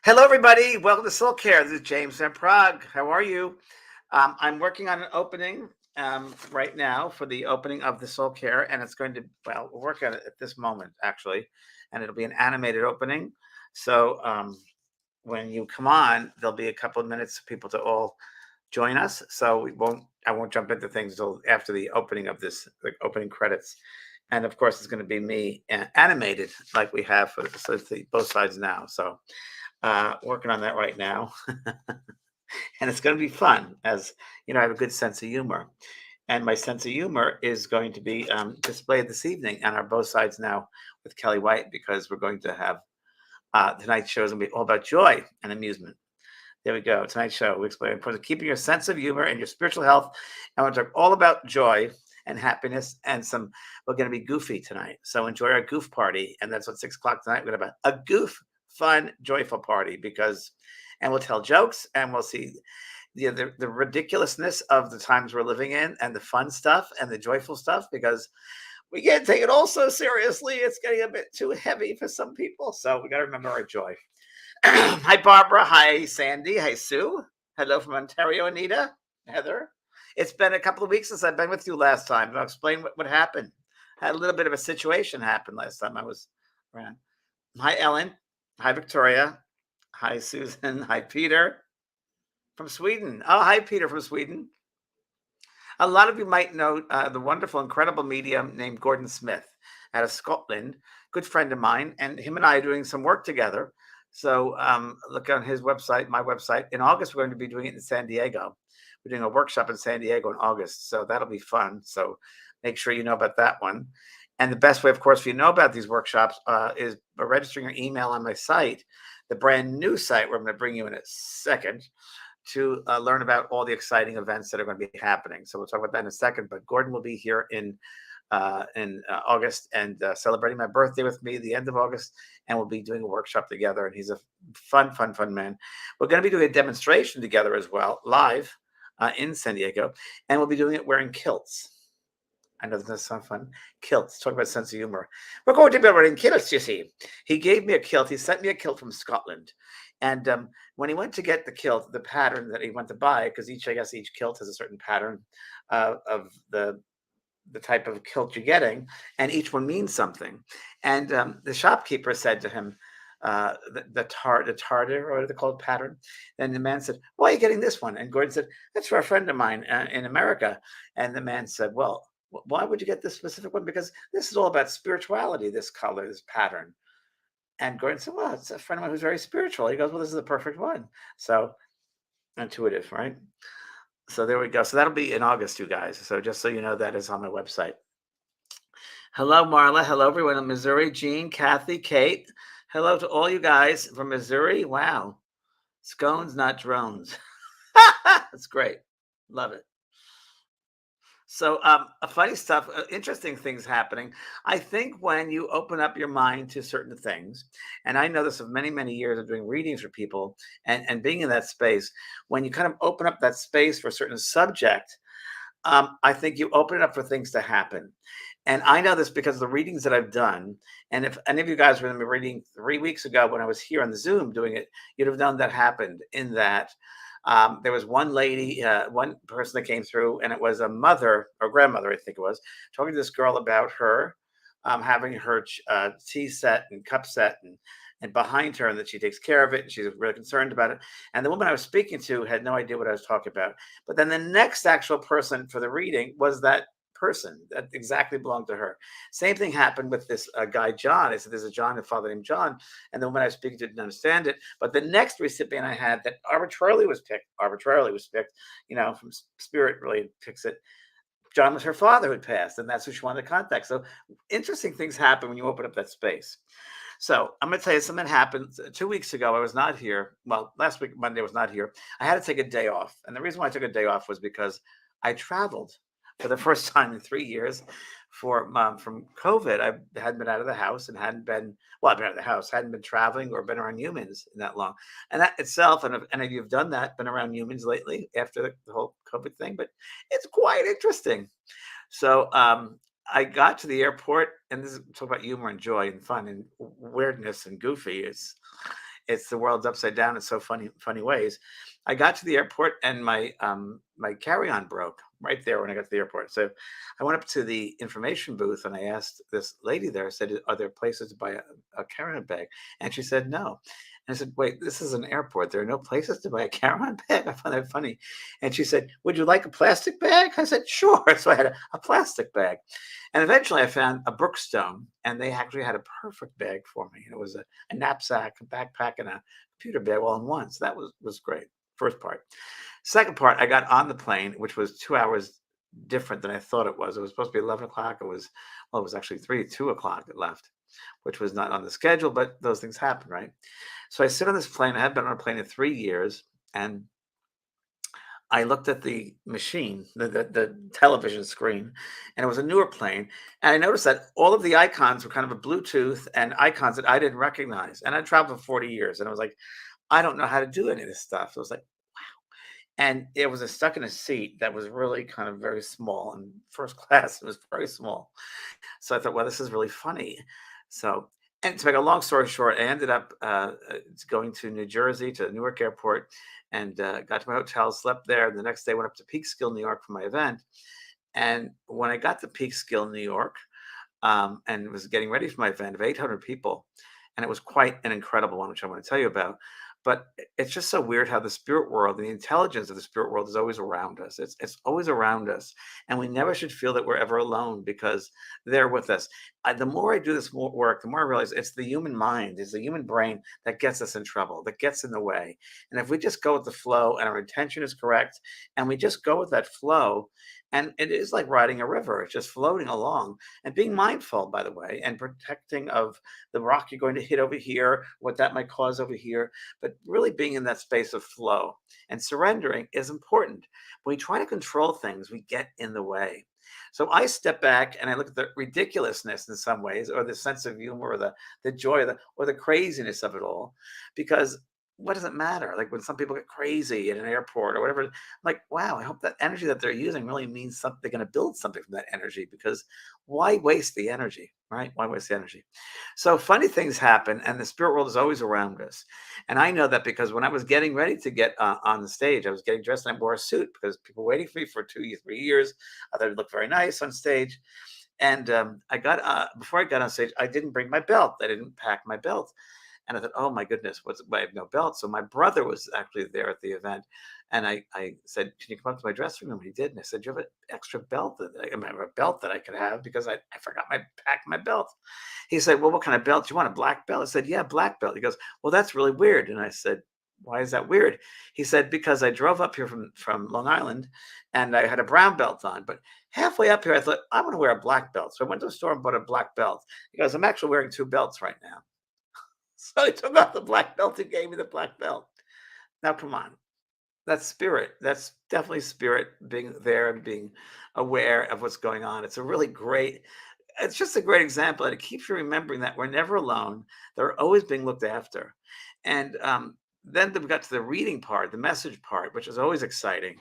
Hello, everybody. Welcome to SoulCARE. This is James from Prague. How are you? I'm working on an opening right now for the opening of the SoulCARE, and it's going to, well, we'll work on it at this moment, actually, and it'll be an animated opening. So when you come on, there'll be a couple of minutes for people to all join us. So I won't jump into things until after the opening of this, the opening credits. And of course, it's going to be me animated like we have for both sides now. So working on that right now. And it's going to be fun as I have a good sense of humor. And my sense of humor is going to be displayed this evening on our both sides now with Kelly White, because we're going to have tonight's show is going to be all about joy and amusement. There we go. Tonight's show, we explain the importance of keeping your sense of humor and your spiritual health. And we're going to talk all about joy and happiness, and we're going to be goofy tonight. So enjoy our goof party. And that's at 6 o'clock tonight. We're going to have a goof, fun, joyful party and we'll tell jokes, and we'll see the ridiculousness of the times we're living in, and the fun stuff and the joyful stuff, because we can't take it all so seriously. It's getting a bit too heavy for some people. So we got to remember our joy. Hi, Barbara. Hi, Sandy. Hi, Sue. Hello from Ontario, Anita. Heather. It's been a couple of weeks since I've been with you last time. I'll explain what happened. I had a little bit of a situation happen last time I was around. Hi, Ellen. Hi, Victoria. Hi, Susan. Hi, Peter from Sweden. Oh, hi, Peter from Sweden. A lot of you might know the wonderful, incredible medium named Gordon Smith out of Scotland, good friend of mine, and him and I are doing some work together. So look on his website, my website. In August, we're going to be doing it in San Diego. We're doing a workshop in San Diego in August, so that'll be fun. So make sure you know about that one. And the best way, of course, if you know about these workshops, is by registering your email on my site, the brand new site where I'm going to bring you in a second, to learn about all the exciting events that are going to be happening. So we'll talk about that in a second. But Gordon will be here in August and celebrating my birthday with me the end of August, and we'll be doing a workshop together. And he's a fun man. We're going to be doing a demonstration together as well, live in San Diego, and we'll be doing it wearing kilts. I know that's so fun. Kilts. Talk about sense of humor. We're going to be wearing kilts, you see. He gave me a kilt. He sent me a kilt from Scotland. And when he went to get the kilt, the pattern that he went to buy, because each kilt has a certain pattern of the type of kilt you're getting, and each one means something. And the shopkeeper said to him, the tartar, or what are they called, pattern. And the man said, "Why are you getting this one?" And Gordon said, "That's for a friend of mine in America." And the man said, "Well, why would you get this specific one? Because this is all about spirituality, this color, this pattern." And Gordon said, "Well, it's a friend of mine who's very spiritual." He goes, "Well, this is the perfect one." So intuitive, right? So there we go. So that'll be in August, you guys. So just so you know, that is on my website. Hello, Marla. Hello, everyone in Missouri. Jean, Kathy, Kate. Hello to all you guys from Missouri. Wow. Scones, not drones. That's great. Love it. So funny stuff, interesting things happening. I think when you open up your mind to certain things, and I know this of many years of doing readings for people and being in that space, when you kind of open up that space for a certain subject, I think you open it up for things to happen. And I know this because of the readings that I've done. And if any of you guys were in the reading 3 weeks ago when I was here on the Zoom doing it, you'd have known that happened in that there was one lady, one person that came through, and it was a mother or grandmother, I think it was, talking to this girl about her having her tea set and cup set and behind her, and that she takes care of it, and she's really concerned about it. And the woman I was speaking to had no idea what I was talking about. But then the next actual person for the reading was that person that exactly belonged to her. Same thing happened with this guy, John. I said, "There's a John, a father named John." And the woman I was speaking to didn't understand it. But the next recipient I had that arbitrarily was picked, from spirit really picks it. John was her father who had passed, and that's who she wanted to contact. So interesting things happen when you open up that space. So I'm going to tell you something happened 2 weeks ago. I was not here. Well, last week, Monday, I was not here. I had to take a day off. And the reason why I took a day off was because I traveled for the first time in 3 years from COVID. I hadn't been out of the house and I've been out of the house, hadn't been traveling or been around humans in that long. And that itself, and if any of you have done that, been around humans lately after the whole COVID thing, but it's quite interesting. So I got to the airport, and this is talk about humor and joy and fun and weirdness and goofy. It's the world's upside down in so funny ways. I got to the airport and my carry-on broke right there when I got to the airport. So I went up to the information booth and I asked this lady there, I said, "Are there places to buy a carry-on bag?" And she said, "No." And I said, "Wait, this is an airport. There are no places to buy a carry-on bag." I found that funny. And she said, "Would you like a plastic bag?" I said, "Sure." So I had a plastic bag. And eventually I found a Brookstone, and they actually had a perfect bag for me. And it was a knapsack, a backpack, and a computer bag all in one. So that was great. First part. Second part, I got on the plane, which was 2 hours different than I thought it was. It was supposed to be 11 o'clock. It was actually 2 o'clock it left, which was not on the schedule, but those things happen, right? So I sit on this plane. I have been on a plane in 3 years. And I looked at the machine, the television screen, and it was a newer plane. And I noticed that all of the icons were kind of a Bluetooth and icons that I didn't recognize. And I traveled for 40 years, and I was like, I don't know how to do any of this stuff. So I was like, and it was stuck in a seat that was really kind of very small. And first class, it was very small. So I thought, well, this is really funny. So, and to make a long story short, I ended up going to New Jersey to Newark Airport and got to my hotel, slept there. And the next day went up to Peekskill, New York for my event. And when I got to Peekskill, New York, and was getting ready for my event of 800 people, and it was quite an incredible one, which I want to tell you about. But it's just so weird how the spirit world, the intelligence of the spirit world is always around us. It's always around us. And we never should feel that we're ever alone because they're with us. The more I do this work, the more I realize it's the human mind, it's the human brain that gets us in trouble, that gets in the way. And if we just go with the flow and our intention is correct, and we just go with that flow, and it is like riding a river, it's just floating along and being mindful, by the way, and protecting of the rock you're going to hit over here, what that might cause over here, but really being in that space of flow and surrendering is important. When we try to control things, we get in the way. So I step back and I look at the ridiculousness in some ways, or the sense of humor, or the joy, or the craziness of it all, because what does it matter? Like when some people get crazy at an airport or whatever, I'm like, wow, I hope that energy that they're using really means something. They're going to build something from that energy, because why waste the energy, right? Why waste the energy? So funny things happen, and the spirit world is always around us. And I know that because when I was getting ready to get on the stage, I was getting dressed and I wore a suit because people were waiting for me for 2 3 years. I thought it looked very nice on stage. And I got before I got on stage, I didn't bring my belt. I didn't pack my belt. And I thought, oh my goodness, I have no belt. So my brother was actually there at the event. And I said, can you come up to my dressing room? He did. And I said, do you have an extra belt? I have a belt that I could have because I forgot pack my belt. He said, well, what kind of belt? Do you want a black belt? I said, yeah, black belt. He goes, well, that's really weird. And I said, why is that weird? He said, because I drove up here from Long Island and I had a brown belt on. But halfway up here, I thought, I want to wear a black belt. So I went to the store and bought a black belt. He goes, I'm actually wearing two belts right now. So he took off the black belt and gave me the black belt. Now, come on. That's spirit. That's definitely spirit being there and being aware of what's going on. It's just a great example. And it keeps you remembering that we're never alone. They're always being looked after. And then we got to the reading part, the message part, which is always exciting.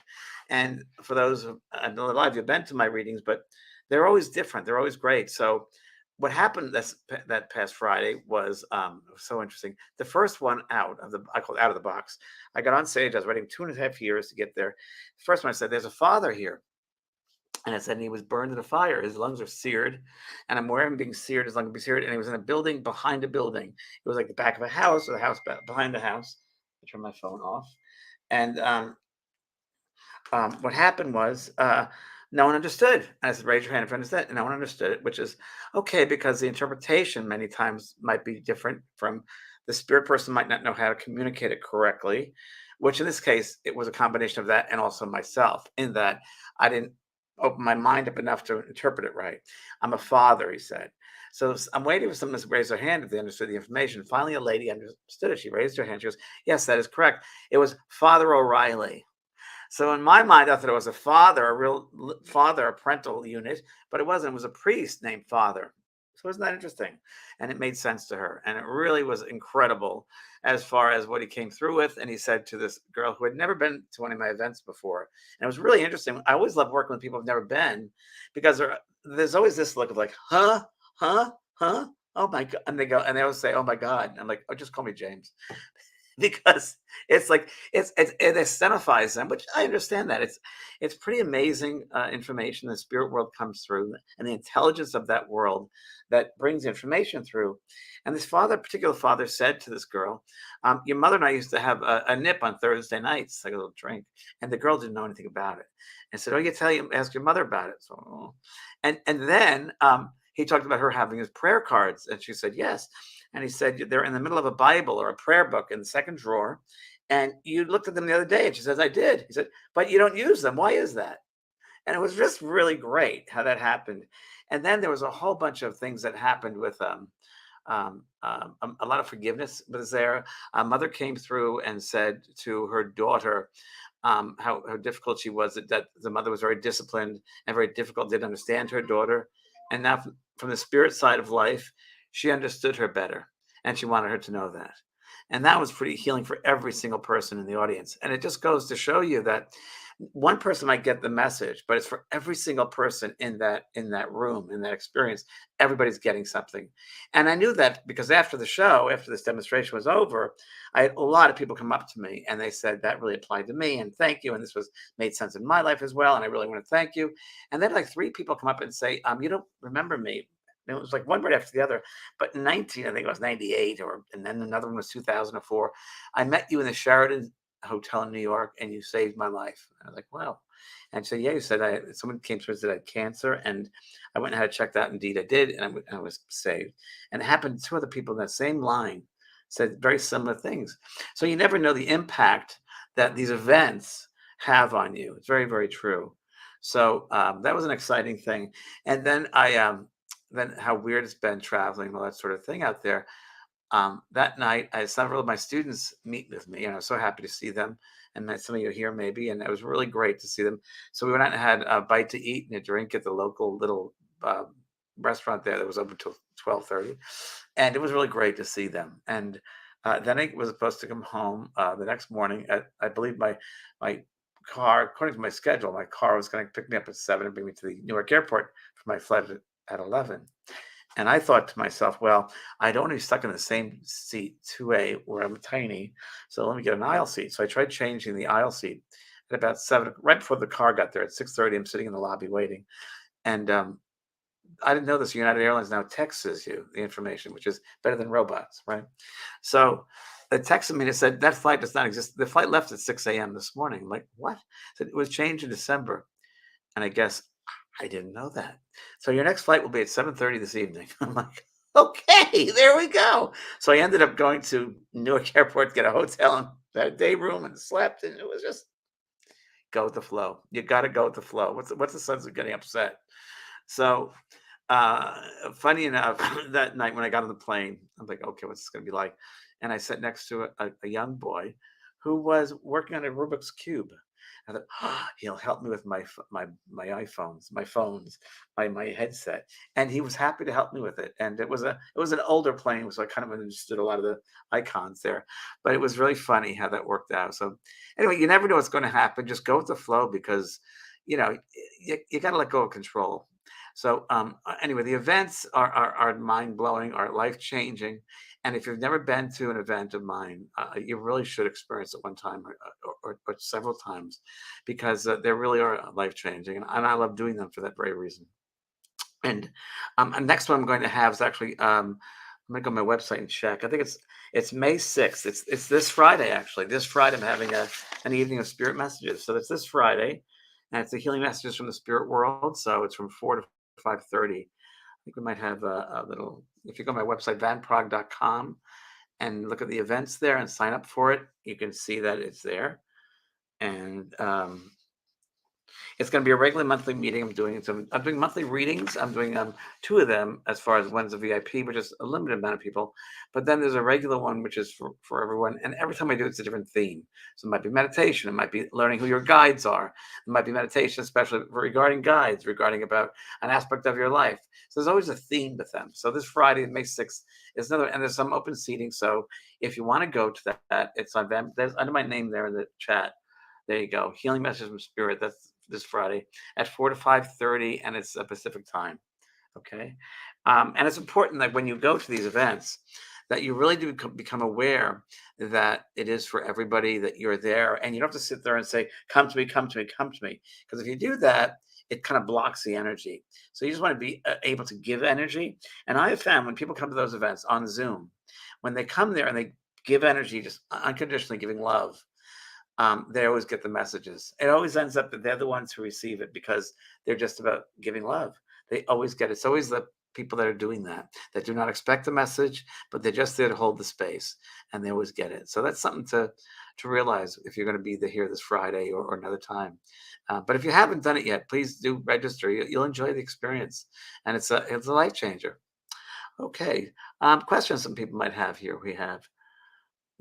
And for those, I know a lot of you have been to my readings, but they're always different. They're always great. So what happened that past Friday was so interesting. The first one I call it out of the box. I got on stage. I was waiting 2.5 years to get there. The first one I said, "There's a father here," and I said, "He was burned in a fire. His lungs are seared, and I'm aware of him being seared. His lungs be seared, and he was in a building behind a building. It was like the back of a house, or the house behind the house." I turned my phone off, and what happened was no one understood. And I said, raise your hand if you understand. And no one understood it, which is okay because the interpretation many times might be different from the spirit person might not know how to communicate it correctly, which in this case, it was a combination of that and also myself in that I didn't open my mind up enough to interpret it right. I'm a father, he said. So I'm waiting for someone to raise their hand if they understood the information. Finally, a lady understood it. She raised her hand. She goes, yes, that is correct. It was Father O'Reilly. So in my mind, I thought it was a father, a real father, a parental unit, but it wasn't. It was a priest named Father. So isn't that interesting? And it made sense to her. And it really was incredible as far as what he came through with. And he said to this girl who had never been to one of my events before. And it was really interesting. I always love working with people who've never been because there's always this look of like, huh, huh, huh. Oh my god, and they go and they always say, "Oh my god." And I'm like, "Oh, just call me James." Because it's like it identifies them, which I understand that. It's pretty amazing information the spirit world comes through and the intelligence of that world that brings information through. And this father, particular father, said to this girl, "Your mother and I used to have a nip on Thursday nights, like a little drink," and the girl didn't know anything about it. And said, "Oh, you tell you ask your mother about it." So, oh. And then he talked about her having his prayer cards, and she said yes. And he said they're in the middle of a Bible or a prayer book in the second drawer. And you looked at them the other day, and she says, "I did." He said, "But you don't use them. Why is that?" And it was just really great how that happened. And then there was a whole bunch of things that happened with a lot of forgiveness was there. A mother came through and said to her daughter how difficult she was, that the mother was very disciplined and very difficult, didn't understand her daughter. And now, from the spirit side of life, she understood her better and she wanted her to know that. And that was pretty healing for every single person in the audience. And it just goes to show you that one person might get the message, but it's for every single person in that room, in that experience. Everybody's getting something. And I knew that because after the show, after this demonstration was over, I had a lot of people come up to me and they said that really applied to me and thank you. And this was made sense in my life as well. And I really want to thank you. And then like three people come up and say, you don't remember me. And it was like one right after the other. But in 19, I think it was 98, and then another one was 2004. I met you in the Sheraton Hotel in New York and you saved my life. I was like, wow. And so, yeah, you said someone came to us that I had cancer and I went and had it checked out. Indeed, I did. And I was saved. And it happened to two other people in that same line said very similar things. So you never know the impact that these events have on you. It's very, very true. So that was an exciting thing. And then then how weird it's been traveling and all that sort of thing out there. That night, I had several of my students meet with me, and I was so happy to see them. And met some of you here, maybe, and it was really great to see them. So we went out and had a bite to eat and a drink at the local little restaurant there that was open till 12:30, and it was really great to see them. And then I was supposed to come home the next morning. I believe my car, according to my schedule, my car was going to pick me up at 7 and bring me to the Newark airport for my flight at 11. And I thought to myself, well, I don't want to be stuck in the same seat 2A where I'm tiny. So let me get an aisle seat. So I tried changing the aisle seat at about 7, right before the car got there at 6:30. I'm sitting in the lobby waiting. And I didn't know this. United Airlines now texts you the information, which is better than robots, right? So they texted me and said, that flight does not exist. The flight left at 6 a.m. this morning. I'm like, what? So it was changed in December. And I guess I didn't know that. So your next flight will be at 7:30 this evening. I'm like, okay, there we go. So I ended up going to Newark Airport to get a hotel and had a day room and slept, and it was just go with the flow. You got to go with the flow. What's the sense of getting upset? So uh, funny enough, that night when I got on the plane, I'm like, okay, what's this going to be like? And I sat next to a young boy who was working on a Rubik's cube. I thought, oh, he'll help me with my iPhones, my phones, my headset, and he was happy to help me with it. And it was an older plane, so I kind of understood a lot of the icons there. But it was really funny how that worked out. So anyway, you never know what's going to happen. Just go with the flow because you know you got to let go of control. So anyway, the events are mind blowing, are life changing, and if you've never been to an event of mine, you really should experience it one time or several times, because they really are life changing, and I love doing them for that very reason. And next one I'm going to have is actually I'm going to go to my website and check. I think it's May 6th. It's this Friday actually. This Friday I'm having an evening of spirit messages. So it's this Friday, and it's the healing messages from the spirit world. So it's from 4 to 5:30. I think we might have a little. If you go to my website vanprog.com and look at the events there and sign up for it, you can see that it's there. And it's going to be a regular monthly meeting. I'm doing monthly readings. I'm doing two of them as far as one's a VIP, which is a limited amount of people. But then there's a regular one, which is for everyone. And every time I do, it's a different theme. So it might be meditation. It might be learning who your guides are. It might be meditation, especially regarding guides, regarding about an aspect of your life. So there's always a theme with them. So this Friday, May 6th, is another, and there's some open seating. So if you want to go to that, it's on there's under my name there in the chat. There you go. Healing Message from Spirit. That's this Friday at 4 to 5:30, and it's a Pacific time. Okay. And it's important that when you go to these events, that you really do become aware that it is for everybody, that you're there, and you don't have to sit there and say, "Come to me, come to me, come to me," because if you do that, it kind of blocks the energy. So you just want to be able to give energy. And I have found when people come to those events on Zoom, when they come there and they give energy, just unconditionally giving love, they always get the messages. It always ends up that they're the ones who receive it because they're just about giving love. They always get it. It's always the people that are doing that do not expect the message, but they're just there to hold the space, and they always get it. So that's something to realize if you're going to be there here this Friday or another time. But if you haven't done it yet, please do register. You'll enjoy the experience, and it's a life changer. Okay, questions some people might have here. We have.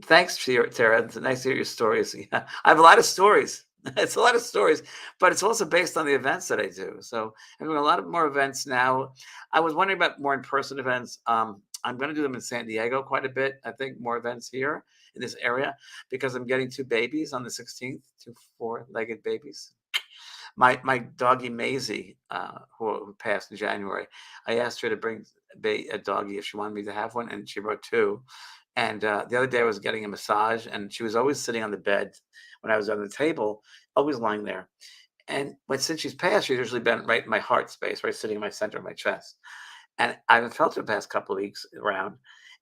Thanks, Tara. It's nice to hear your stories. Yeah, I have a lot of stories. It's a lot of stories, but it's also based on the events that I do. So I'm doing a lot of more events now. I was wondering about more in-person events. I'm going to do them in San Diego quite a bit. I think more events here in this area because I'm getting two babies on the 16th, two four-legged babies. My doggie Maisie, who passed in January, I asked her to bring a doggie if she wanted me to have one, and she brought two. And the other day I was getting a massage, and she was always sitting on the bed when I was on the table, always lying there. And since she's passed, she's usually been right in my heart space, right sitting in my center of my chest. And I haven't felt her the past couple of weeks around.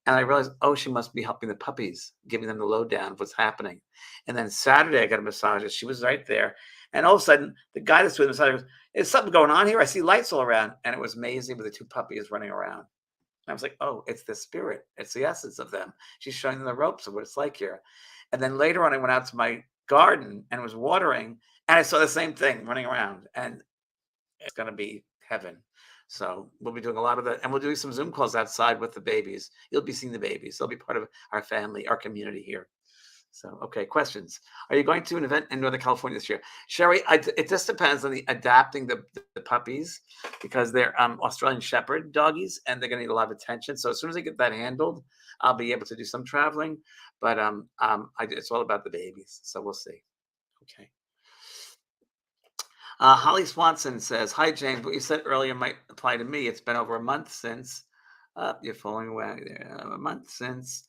And I realized, oh, she must be helping the puppies, giving them the lowdown of what's happening. And then Saturday, I got a massage, and she was right there. And all of a sudden, the guy that's doing the massage goes, "Is something going on here? I see lights all around." And it was amazing with the two puppies running around. And I was like, oh, it's the spirit. It's the essence of them. She's showing them the ropes of what it's like here. And then later on, I went out to my garden and was watering, and I saw the same thing running around. And it's going to be heaven. So we'll be doing a lot of that. And we'll do some Zoom calls outside with the babies. You'll be seeing the babies. They'll be part of our family, our community here. So, okay, questions. Are you going to an event in Northern California this year? Sherry, it just depends on the adapting the puppies because they're Australian Shepherd doggies and they're going to need a lot of attention. So as soon as I get that handled, I'll be able to do some traveling. But it's all about the babies. So we'll see. Okay. Holly Swanson says, "Hi, James. What you said earlier might apply to me. It's been over a month since you're falling away. A month since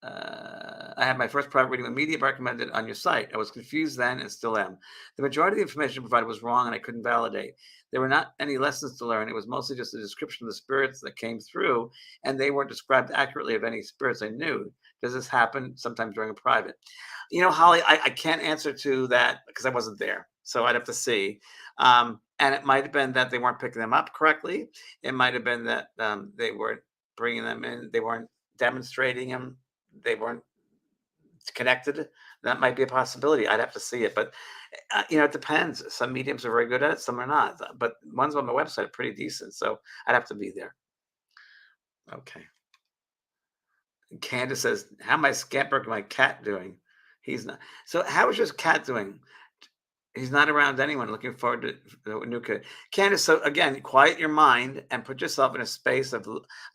I had my first private reading with media recommended on your site. I was confused then and still am. The majority of the information provided was wrong and I couldn't validate. There were not any lessons to learn. It was mostly just a description of the spirits that came through, and they weren't described accurately of any spirits I knew. Does this happen sometimes during a private?" Holly, I can't answer to that because I wasn't there. So I'd have to see. And it might have been that they weren't picking them up correctly. It might have been that they weren't bringing them in. They weren't demonstrating them. They weren't connected. That might be a possibility. I'd have to see it, but it depends. Some mediums are very good at it, some are not. But ones on the website are pretty decent, so I'd have to be there. Okay. Candace says, "How am I Scamper my cat doing?" He's not. So how is your cat doing? He's not around anyone. Looking forward to a new kid. Candace, so again, quiet your mind and put yourself in a space of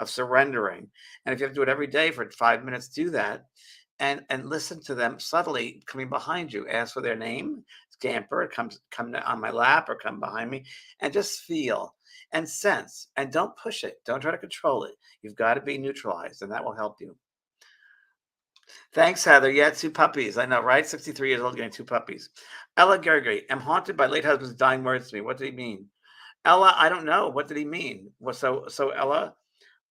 surrendering. And if you have to do it every day for 5 minutes, do that. And listen to them subtly coming behind you. Ask for their name. Scamper, come on my lap or come behind me. And just feel and sense. And don't push it. Don't try to control it. You've got to be neutralized, and that will help you. Thanks, Heather. Yeah, two puppies. I know, right? 63 years old, getting two puppies. Ella Gergely, "I'm haunted by late husband's dying words to me. What did he mean?" Ella, I don't know. What did he mean? Well, so Ella,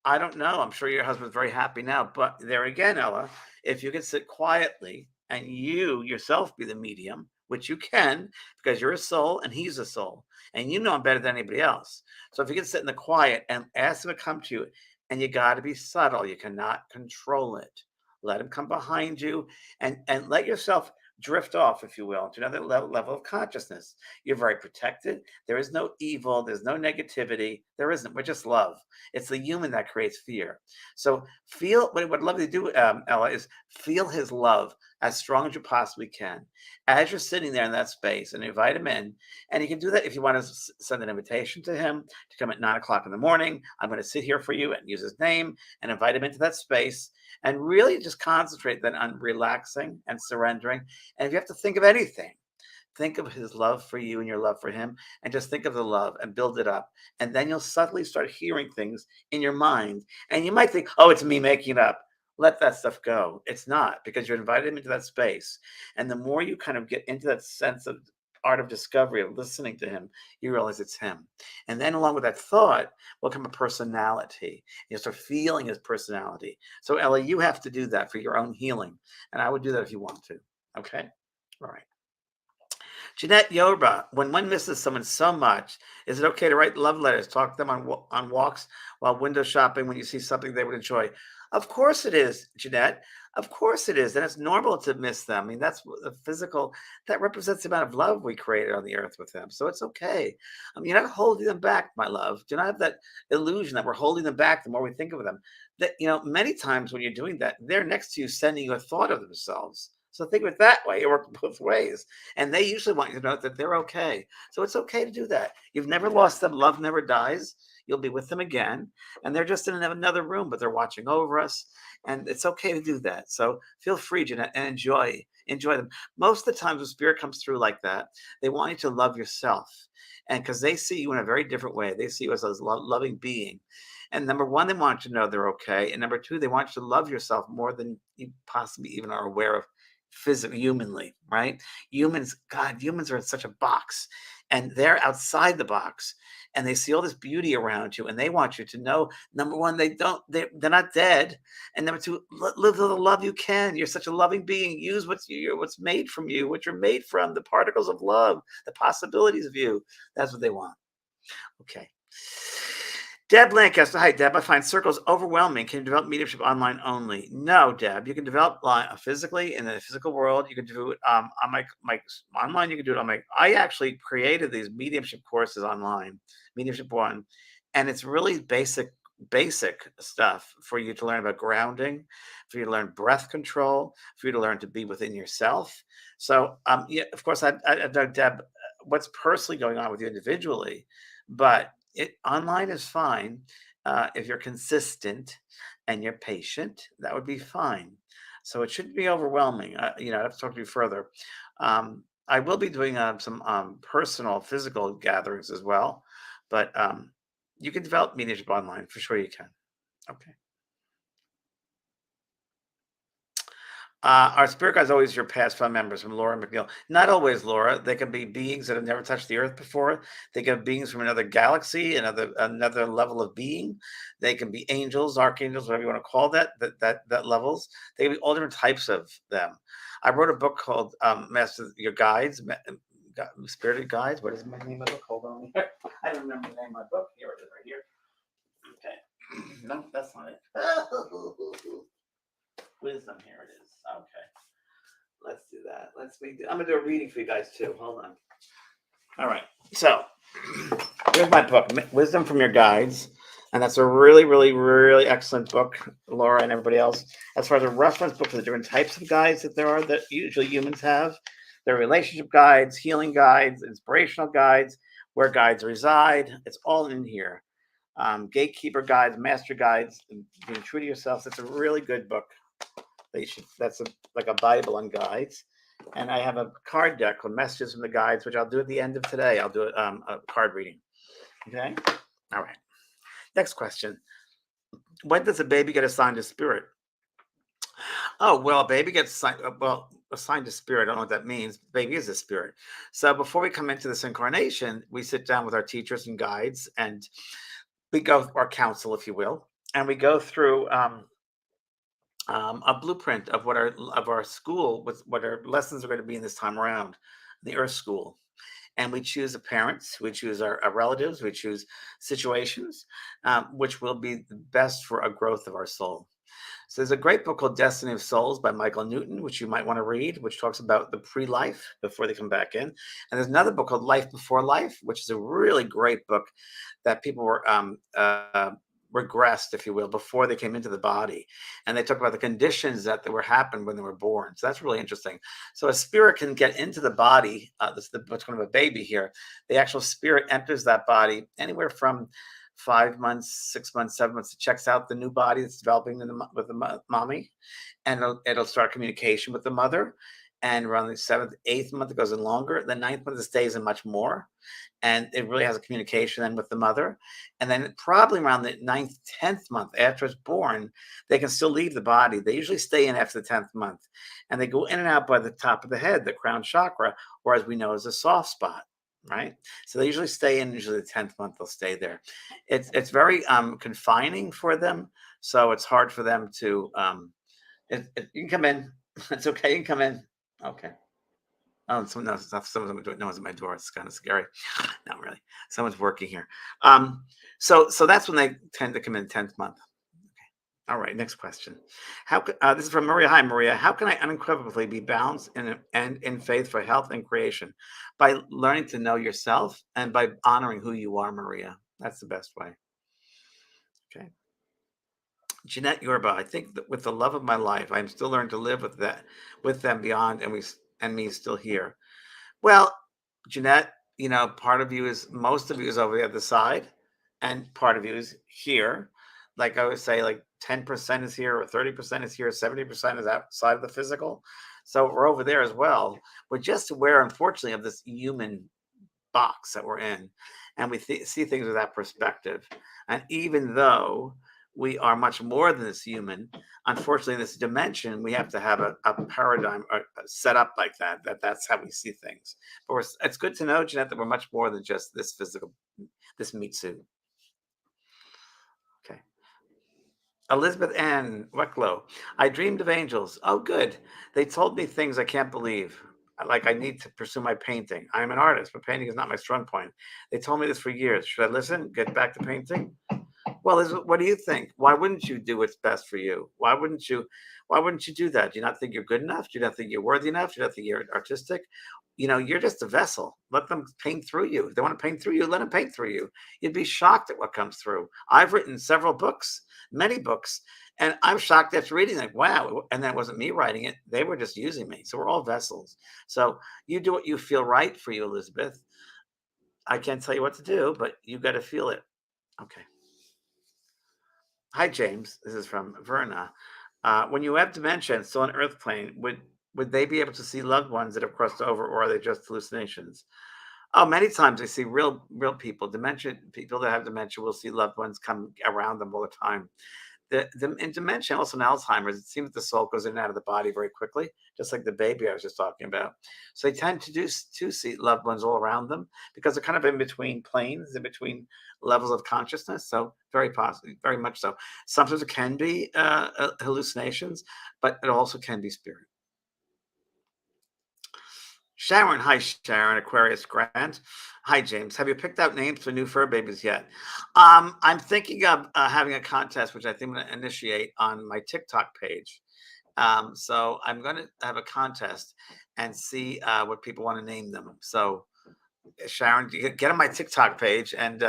I don't know. I'm sure your husband's very happy now. But there again, Ella, if you can sit quietly and you yourself be the medium, which you can because you're a soul and he's a soul, and you know him better than anybody else. So if you can sit in the quiet and ask him to come to you, and you got to be subtle, you cannot control it. Let him come behind you and let yourself drift off, if you will, to another level of consciousness. You're very protected. There is no evil. There's no negativity. There isn't. We're just love. It's the human that creates fear. So feel what I'd love to do, Ella, is feel his love as strong as you possibly can as you're sitting there in that space and invite him in. And you can do that if you want to send an invitation to him to come at 9 o'clock in the morning. I'm going to sit here for you and use his name and invite him into that space and really just concentrate then on relaxing and surrendering. And if you have to think of anything, Think of his love for you and your love for him, and just think of the love and build it up. And then you'll suddenly start hearing things in your mind. And you might think, oh, it's me making it up. Let that stuff go. It's not, because you invited him into that space. And the more you kind of get into that sense of art of discovery, of listening to him, you realize it's him. And then along with that thought will come a personality. You start feeling his personality. So Ellie, you have to do that for your own healing. And I would do that if you want to. Okay? All right. Jeanette Yoba, when one misses someone so much, is it okay to write love letters, talk to them on walks while window shopping when you see something they would enjoy? Of course it is, Jeanette. Of course it is. And it's normal to miss them. I mean, that's the physical, that represents the amount of love we created on the earth with them. So it's okay. You're not holding them back, my love. Do not have that illusion that we're holding them back the more we think of them. That, many times when you're doing that, they're next to you sending you a thought of themselves. So think of it that way. It works both ways. And they usually want you to know that they're okay. So it's okay to do that. You've never lost them. Love never dies. You'll be with them again. And they're just in another room, but they're watching over us. And it's okay to do that. So feel free, Jeanette, and enjoy them. Most of the times when spirit comes through like that, they want you to love yourself. And because they see you in a very different way, they see you as a loving being. And number one, they want you to know they're okay. And number two, they want you to love yourself more than you possibly even are aware of physically, humanly, right? Humans are in such a box, and they're outside the box, and they see all this beauty around you, and they want you to know, number one, they're not dead, and number two, live the love you can. You're such a loving being. Use what's made from you, what you're made from, the particles of love, the possibilities of you. That's what they want. Okay. Deb Lancaster. Hi, Deb. I find circles overwhelming. Can you develop mediumship online only? No, Deb. You can develop physically in the physical world. You can do it on my online. You can do it on my. I actually created these mediumship courses online, Mediumship One, and it's really basic stuff for you to learn about grounding, for you to learn breath control, for you to learn to be within yourself. So, yeah, of course, I know, Deb, what's personally going on with you individually, but it online is fine. If you're consistent and you're patient, that would be fine. So it shouldn't be overwhelming. I have to talk to you further. I will be doing some personal physical gatherings as well, but you can develop mediumship online for sure. You can. Okay. Our spirit guides always your past fund members, from Laura McNeil. Not always, Laura. They can be beings that have never touched the earth before. They can be beings from another galaxy, another level of being. They can be angels, archangels, whatever you want to call that levels. They can be all different types of them. I wrote a book called Master Your Guides, Spirited Guides. What is my name of the book? Hold on here. I don't remember the name of my book. Here it is, right here. Okay. No, that's not it. Wisdom. Here it is. Okay. Let's do that. I'm gonna do a reading for you guys too. Hold on. All right. So here's my book, Wisdom from Your Guides. And that's a really, really, really excellent book, Laura and everybody else. As far as a reference book for the different types of guides that there are that usually humans have. There are relationship guides, healing guides, inspirational guides, where guides reside. It's all in here. Gatekeeper guides, master guides, being true to yourself. It's a really good book. That's like a Bible on guides. And I have a card deck with messages from the guides, which I'll do at the end of today. I'll do a card reading. Okay. All right. Next question. When does a baby get assigned to spirit? Oh, well, a baby gets assigned to spirit. I don't know what that means. Baby is a spirit. So before we come into this incarnation, we sit down with our teachers and guides, and we go, or counsel, if you will, and we go through a blueprint of what our school, what our lessons are going to be in this time around, the Earth School. And we choose the parents, we choose our relatives, we choose situations, which will be the best for a growth of our soul. So there's a great book called Destiny of Souls by Michael Newton, which you might want to read, which talks about the pre-life before they come back in. And there's another book called Life Before Life, which is a really great book that people were regressed, if you will, before they came into the body. And they talk about the conditions that were happened when they were born. So that's really interesting. So a spirit can get into the body. This is what's kind of a baby here. The actual spirit enters that body anywhere from 5 months, 6 months, 7 months. It checks out the new body that's developing with the mommy, and it'll start communication with the mother. and around the seventh, eighth month, it goes in longer. The ninth month, it stays in much more, and it really has a communication then with the mother. And then probably around the ninth, 10th month after it's born, they can still leave the body. They usually stay in after the 10th month, and they go in and out by the top of the head, the crown chakra, or as we know as a soft spot. Right, so they usually stay in. Usually the 10th month they'll stay there. It's very confining for them, so it's hard for them to. You can come in. It's okay. You can come in. Okay. Oh, someone's at my door. It's kind of scary. Not really. Someone's working here. So that's when they tend to come in 10th month. All right, next question. This is from Maria. Hi, Maria. How can I unequivocally be balanced and in faith for health and creation? By learning to know yourself and by honoring who you are, Maria. That's the best way. Okay. Jeanette Yorba, I think that with the love of my life, I'm still learning to live with them beyond, and me still here. Well, Jeanette, part of you is most of you is over the other side, and part of you is here. Like I would say, like 10% is here, or 30% is here, 70% is outside of the physical. So we're over there as well. We're just aware, unfortunately, of this human box that we're in, and we see things with that perspective. And even though we are much more than this human, unfortunately, in this dimension, we have to have a paradigm set up like that's how we see things. But it's good to know, Jeanette, that we're much more than just this physical, this meat suit. Okay. Elizabeth Ann Wecklow. I dreamed of angels. Oh, good. They told me things I can't believe. Like I need to pursue my painting. I'm an artist, but painting is not my strong point. They told me this for years. Should I listen? Get back to painting? Well, what do you think? Why wouldn't you do what's best for you? Why wouldn't you do that? Do you not think you're good enough? Do you not think you're worthy enough? Do you not think you're artistic? You're just a vessel. Let them paint through you. If they want to paint through you, let them paint through you. You'd be shocked at what comes through. I've written several books, many books, and I'm shocked after reading like, wow. And that wasn't me writing it. They were just using me. So we're all vessels. So you do what you feel right for you, Elizabeth. I can't tell you what to do, but you got to feel it. Okay. Hi, James. This is from Verna. When you have dementia and still on Earth plane, would they be able to see loved ones that have crossed over, or are they just hallucinations? Oh, many times I see real people. Dementia people that have dementia will see loved ones come around them all the time. In dementia, also in Alzheimer's, it seems the soul goes in and out of the body very quickly, just like the baby I was just talking about. So they tend to see loved ones all around them because they're kind of in between planes, in between levels of consciousness. So very possibly, very much so. Sometimes it can be hallucinations, but it also can be spirit. Sharon, hi Sharon, Aquarius Grant. Hi James. Have you picked out names for new fur babies yet? I'm thinking of having a contest, which I think I'm going to initiate on my TikTok page. So I'm going to have a contest and see what people want to name them. So Sharon, get on my TikTok page and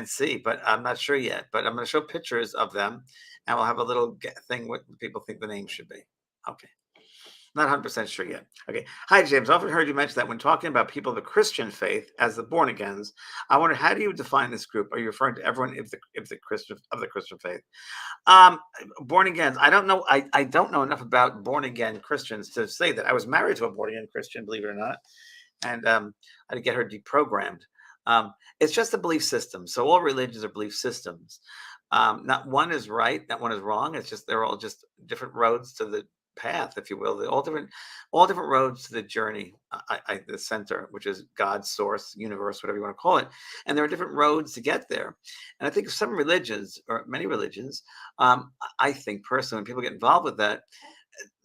see. But I'm not sure yet. But I'm going to show pictures of them, and we'll have a little thing what people think the name should be. Okay. Not 100% sure yet. Okay. Hi, James. I often heard you mention that when talking about people of the Christian faith as the born agains. I wonder, how do you define this group? Are you referring to everyone of the Christian faith? Um, Born agains. I don't know. I don't know enough about born again Christians to say that. I was married to a born again Christian, believe it or not, and I had to get her deprogrammed. It's just a belief system. So all religions are belief systems. Not one is right, not one is wrong. It's just they're all just different roads to the path, if you will. They're all different roads to the journey, the center, which is God's source, universe, whatever you want to call it. And there are different roads to get there. And I think some religions, or many religions, I think personally, when people get involved with that,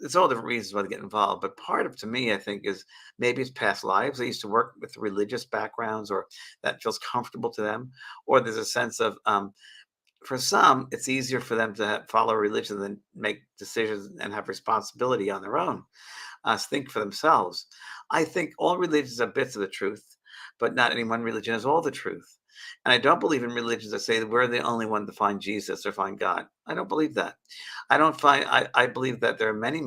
it's all different reasons why they get involved. But part of, to me, I think, is maybe it's past lives. They used to work with religious backgrounds, or that feels comfortable to them, or there's a sense of for some, it's easier for them to follow religion than make decisions and have responsibility on their own, think for themselves. I think all religions are bits of the truth, but not any one religion is all the truth. And I don't believe in religions that say that we're the only one to find Jesus or find God. I don't believe that. I believe that there are many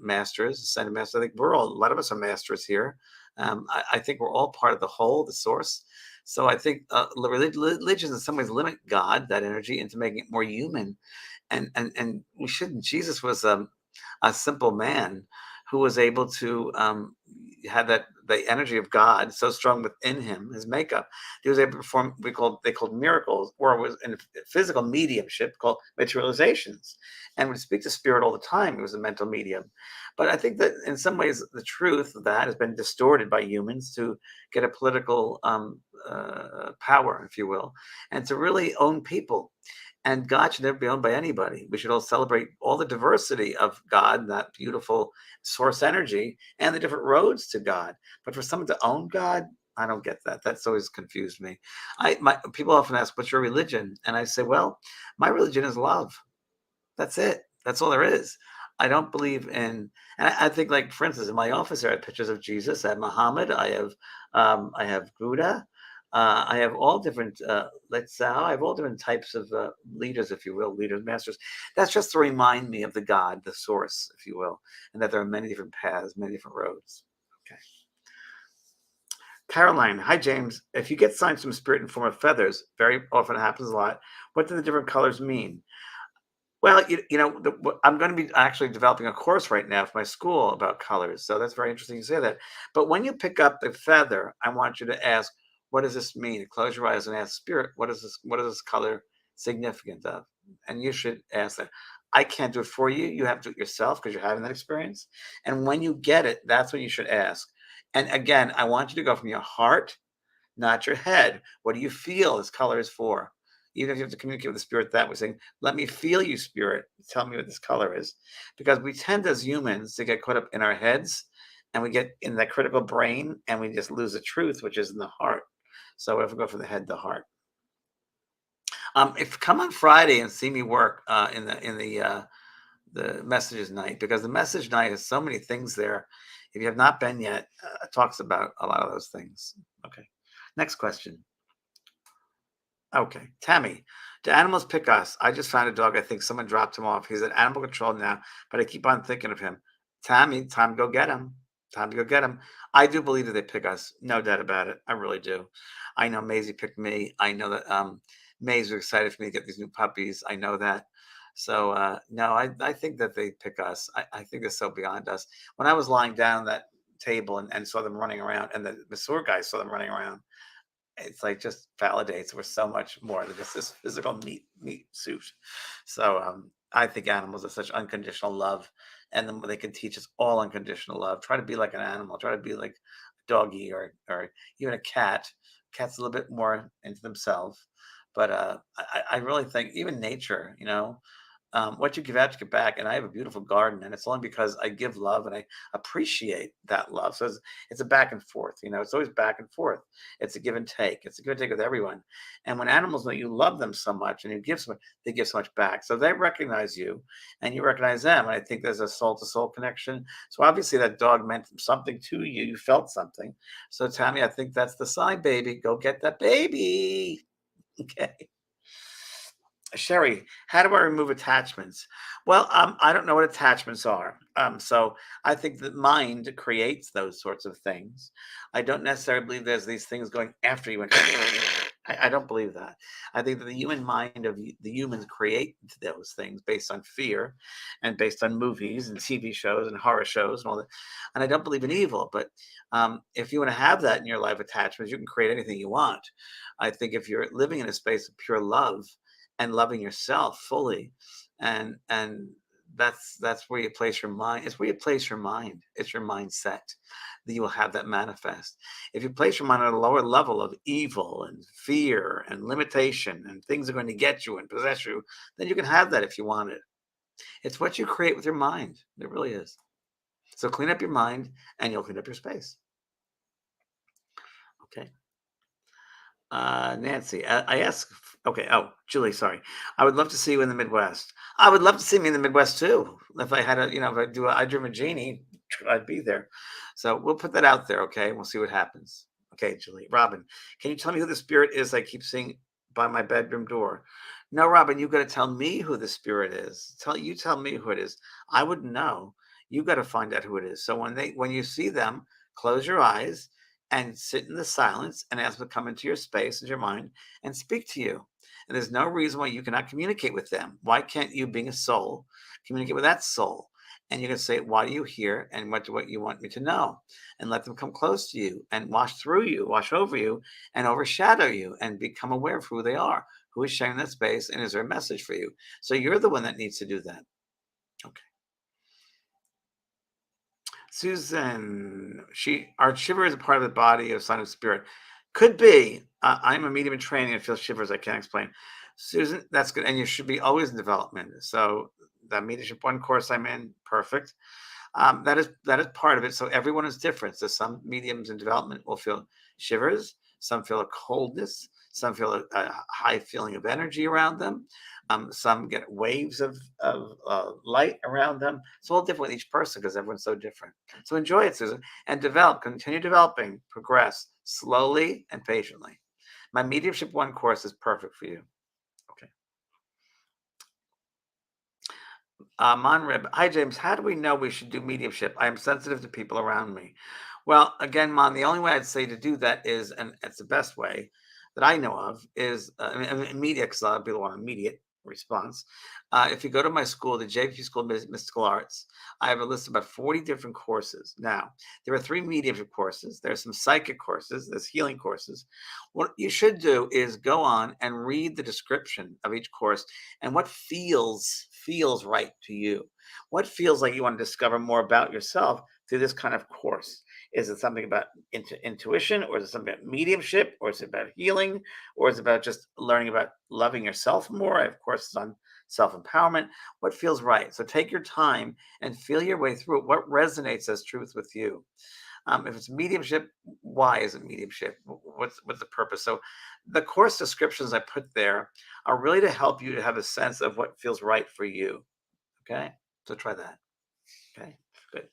masters, ascended masters. I think a lot of us are masters here. I think we're all part of the whole, the source. So I think religions in some ways limit God, that energy, into making it more human. And we shouldn't. Jesus was a simple man who was able to had that the energy of God so strong within him, his makeup. He was able to perform they called miracles, or it was in physical mediumship called materializations, and would speak to spirit all the time. He was a mental medium. But I think that in some ways the truth of that has been distorted by humans to get a political power, if you will, and to really own people. And God should never be owned by anybody. We should all celebrate all the diversity of God, that beautiful source energy, and the different roads to God. But for someone to own God, I don't get that. That's always confused me. People often ask, "What's your religion?" And I say, "Well, my religion is love. That's it. That's all there is." I don't believe in, and I think, like for instance, in my office, I have pictures of Jesus. I have Muhammad. I have Buddha. I have all different, let's say, I have all different types of leaders, if you will, leaders, masters. That's just to remind me of the God, the source, if you will, and that there are many different paths, many different roads. Okay. Caroline, hi James. If you get signs from spirit in form of feathers, very often happens a lot. What do the different colors mean? Well, I'm going to be actually developing a course right now for my school about colors. So that's very interesting you say that. But when you pick up the feather, I want you to ask, what does this mean? Close your eyes and ask spirit, what is this color significant of? And you should ask that. I can't do it for you. You have to do it yourself because you're having that experience. And when you get it, that's what you should ask. And again, I want you to go from your heart, not your head. What do you feel this color is for? Even if you have to communicate with the spirit that way, saying, let me feel you, spirit. Tell me what this color is. Because we tend as humans to get caught up in our heads and we get in that critical brain and we just lose the truth, which is in the heart. So we have to go from the head to heart. If come on Friday and see me work in the messages night, because the message night has so many things there. If you have not been yet, it talks about a lot of those things. Okay. Next question. Okay. Tammy, do animals pick us? I just found a dog. I think someone dropped him off. He's at animal control now, but I keep on thinking of him. Tammy, time to go get him. Time to go get him. I do believe that they pick us. No doubt about it. I really do. I know Maisie picked me. I know that Maisie was excited for me to get these new puppies. I know that. So no, I think that they pick us. I think they're so beyond us. When I was lying down that table and saw them running around, and the masseur guy saw them running around, it's like just validates we're so much more than just this physical meat suit. So I think animals are such unconditional love, and then they can teach us all unconditional love. Try to be like an animal. Try to be like a doggy or even a cat. Cats a little bit more into themselves, but I really think even nature, what you give out, you get back. And I have a beautiful garden, and it's only because I give love and I appreciate that love. So it's a back and forth. It's always back and forth. It's a give and take. It's a give and take with everyone. And when animals know you love them so much and you give so much, they give so much back. So they recognize you, and you recognize them. And I think there's a soul to soul connection. So obviously that dog meant something to you. You felt something. So Tammy, I think that's the sign, baby. Go get that baby. Okay. Sherry, how do I remove attachments? Well, I don't know what attachments are. So I think that mind creates those sorts of things. I don't necessarily believe there's these things going after you. I don't believe that. I think that the human mind of the humans create those things based on fear and based on movies and TV shows and horror shows and all that. And I don't believe in evil. But if you want to have that in your life, attachments, you can create anything you want. I think if you're living in a space of pure love and loving yourself fully, and that's where you place your mind. It's where you place your mind. It's your mindset that you will have that manifest. If you place your mind at a lower level of evil and fear and limitation and things are going to get you and possess you, then you can have that if you want it. It's what you create with your mind. It really is. So clean up your mind and you'll clean up your space. Okay. Nancy, I ask. Okay. Oh, Julie, sorry. I would love to see you in the Midwest. I would love to see me in the Midwest too. If I had if I dream a genie, I'd be there. So we'll put that out there. Okay. We'll see what happens. Okay, Julie. Robin, can you tell me who the spirit is I keep seeing by my bedroom door? No, Robin, you got to tell me who the spirit is. Tell me who it is. I wouldn't know. You got to find out who it is. So when you see them, close your eyes and sit in the silence and ask them to come into your space and your mind and speak to you. And there's no reason why you cannot communicate with them. Why can't you, being a soul, communicate with that soul? And you can say, why are you here? And what you want me to know? And let them come close to you and wash through you, wash over you, and overshadow you, and become aware of who they are, who is sharing that space, and is there a message for you? So you're the one that needs to do that. Okay. Susan, our shiver is a part of the body of sign of spirit. Could be. I'm a medium in training and feel shivers. I can't explain. Susan, that's good. And you should be always in development. So the mediumship one course I'm in, perfect. That is part of it. So everyone is different. So some mediums in development will feel shivers. Some feel a coldness. Some feel a high feeling of energy around them. Some get waves of light around them. It's all different with each person because everyone's so different. So enjoy it, Susan, and develop. Continue developing. Progress slowly and patiently. My Mediumship One course is perfect for you. Okay. Monrib, hi James. How do we know we should do mediumship? I am sensitive to people around me. Well, again, Mon, the only way I'd say to do that is, and it's the best way that I know of, is immediate, because a lot of people want immediate response. If you go to my school, the JP School of Mystical Arts, I have a list of about 40 different courses. Now, there are 3 mediumship courses. There's some psychic courses. There's healing courses. What you should do is go on and read the description of each course and what feels right to you. What feels like you want to discover more about yourself through this kind of course? Is it something about intuition, or is it something about mediumship, or is it about healing, or is it about just learning about loving yourself more? I have courses on self-empowerment. What feels right? So take your time and feel your way through it. What resonates as truth with you? If it's mediumship, why is it mediumship? What's the purpose? So the course descriptions I put there are really to help you to have a sense of what feels right for you. Okay, so try that. Okay, good.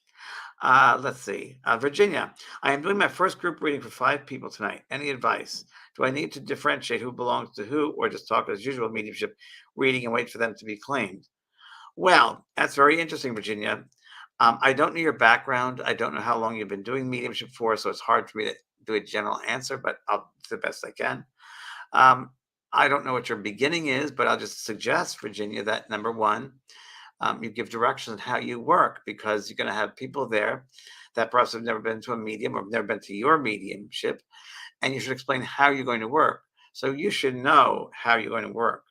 Let's see. Virginia, I am doing my first group reading for 5 people tonight. Any advice? Do I need to differentiate who belongs to who, or just talk as usual mediumship reading and wait for them to be claimed? Well, that's very interesting, Virginia. I don't know your background. I don't know how long you've been doing mediumship for, so it's hard for me to do a general answer, but I'll do the best I can. Um, I don't know what your beginning is, but I'll just suggest, Virginia, that number one, you give directions on how you work, because you're going to have people there that perhaps have never been to a medium or never been to your mediumship, and you should explain how you're going to work. So you should know how you're going to work.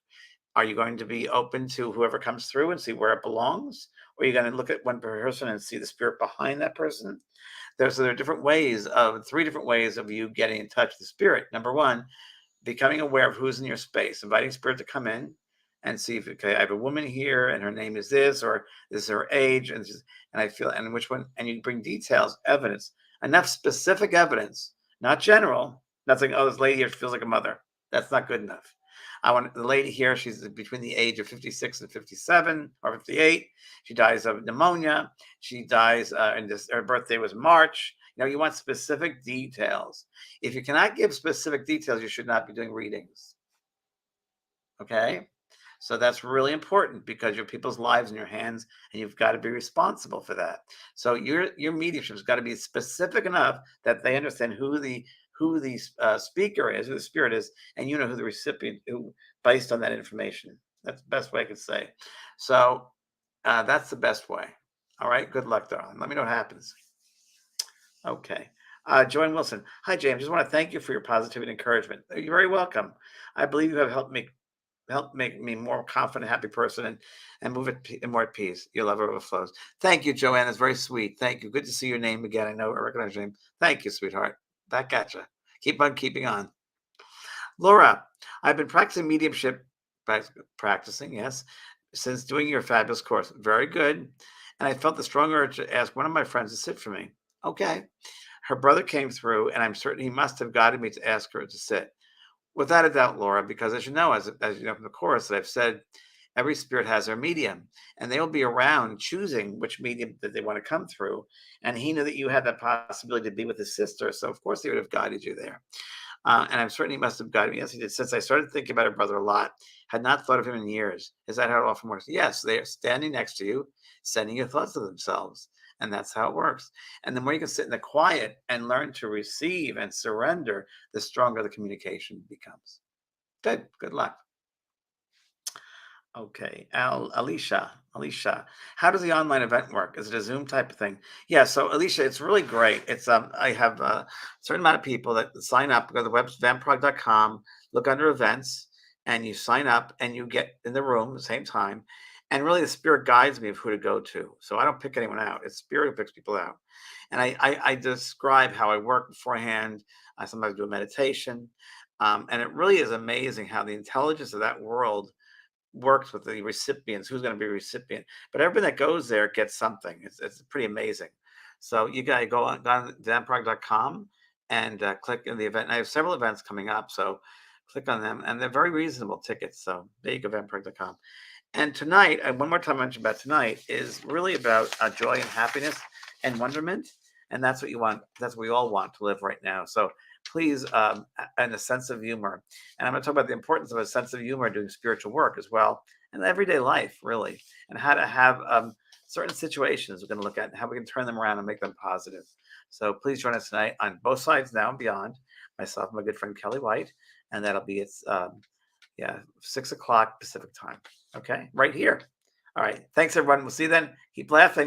Are you going to be open to whoever comes through and see where it belongs? Or are you going to look at one person and see the spirit behind that person? There are different ways of 3 different ways of you getting in touch with the spirit. Number one, becoming aware of who's in your space, inviting spirit to come in and see if, okay, I have a woman here and her name is this, or this is her age, and I feel, and which one, and you bring details, evidence, enough specific evidence, not general. Not saying, oh, this lady here feels like a mother. That's not good enough. I want the lady here, she's between the age of 56 and 57 or 58. She dies of pneumonia. She dies, her birthday was March. You want specific details. If you cannot give specific details, you should not be doing readings. Okay? So that's really important, because your people's lives in your hands, and you've got to be responsible for that. So your mediumship's got to be specific enough that they understand who the speaker is, who the spirit is, and you know who the recipient, who, based on that information. That's the best way I could say. So that's the best way. All right. Good luck, darling. Let me know what happens. Okay. Joanne Wilson. Hi, James. Just want to thank you for your positivity and encouragement. You're very welcome. I believe you have helped make me more confident, happy person, and move it more at peace. Your love overflows. Thank you, Joanne. It's very sweet. Thank you. Good to see your name again. I recognize your name. Thank you, sweetheart. Back at you. Keep on keeping on. Laura, I've been practicing mediumship, practicing, yes, since doing your fabulous course. Very good. And I felt the strong urge to ask one of my friends to sit for me. Okay. Her brother came through, and I'm certain he must have guided me to ask her to sit. Without a doubt, Laura, because as you know, as you know from the course that I've said, every spirit has their medium, and they will be around choosing which medium that they want to come through. And he knew that you had that possibility to be with his sister, so of course he would have guided you there. And I'm certain he must have guided me. Yes, he did. Since I started thinking about her brother a lot, had not thought of him in years. Is that how it often works? Yes, they are standing next to you, sending you thoughts of themselves. And that's how it works. And the more you can sit in the quiet and learn to receive and surrender, the stronger the communication becomes. Good. Good luck. Okay, Alicia, how does the online event work? Is it a Zoom type of thing? Yeah, so Alicia, it's really great. It's I have a certain amount of people that sign up, go to the web eventprog.com, look under events, and you sign up and you get in the room at the same time. And really the spirit guides me of who to go to. So I don't pick anyone out. It's spirit who picks people out. And I describe how I work beforehand. I sometimes do a meditation. And it really is amazing how the intelligence of that world works with the recipients, who's going to be a recipient. But everybody that goes there gets something. It's pretty amazing. So you got to go on danprog.com and click in the event. And I have several events coming up, so click on them, and they're very reasonable tickets. So there you go, danprog.com. And tonight, one more time I mentioned about tonight, is really about joy and happiness and wonderment. And that's what you want. That's what we all want to live right now. So please, and a sense of humor. And I'm going to talk about the importance of a sense of humor doing spiritual work as well, and everyday life, really, and how to have certain situations we're going to look at and how we can turn them around and make them positive. So please join us tonight on Both Sides Now and Beyond. Myself and my good friend Kelly White, and that'll be yeah, 6 o'clock Pacific time. Okay, right here. All right. Thanks, everyone. We'll see you then. Keep laughing.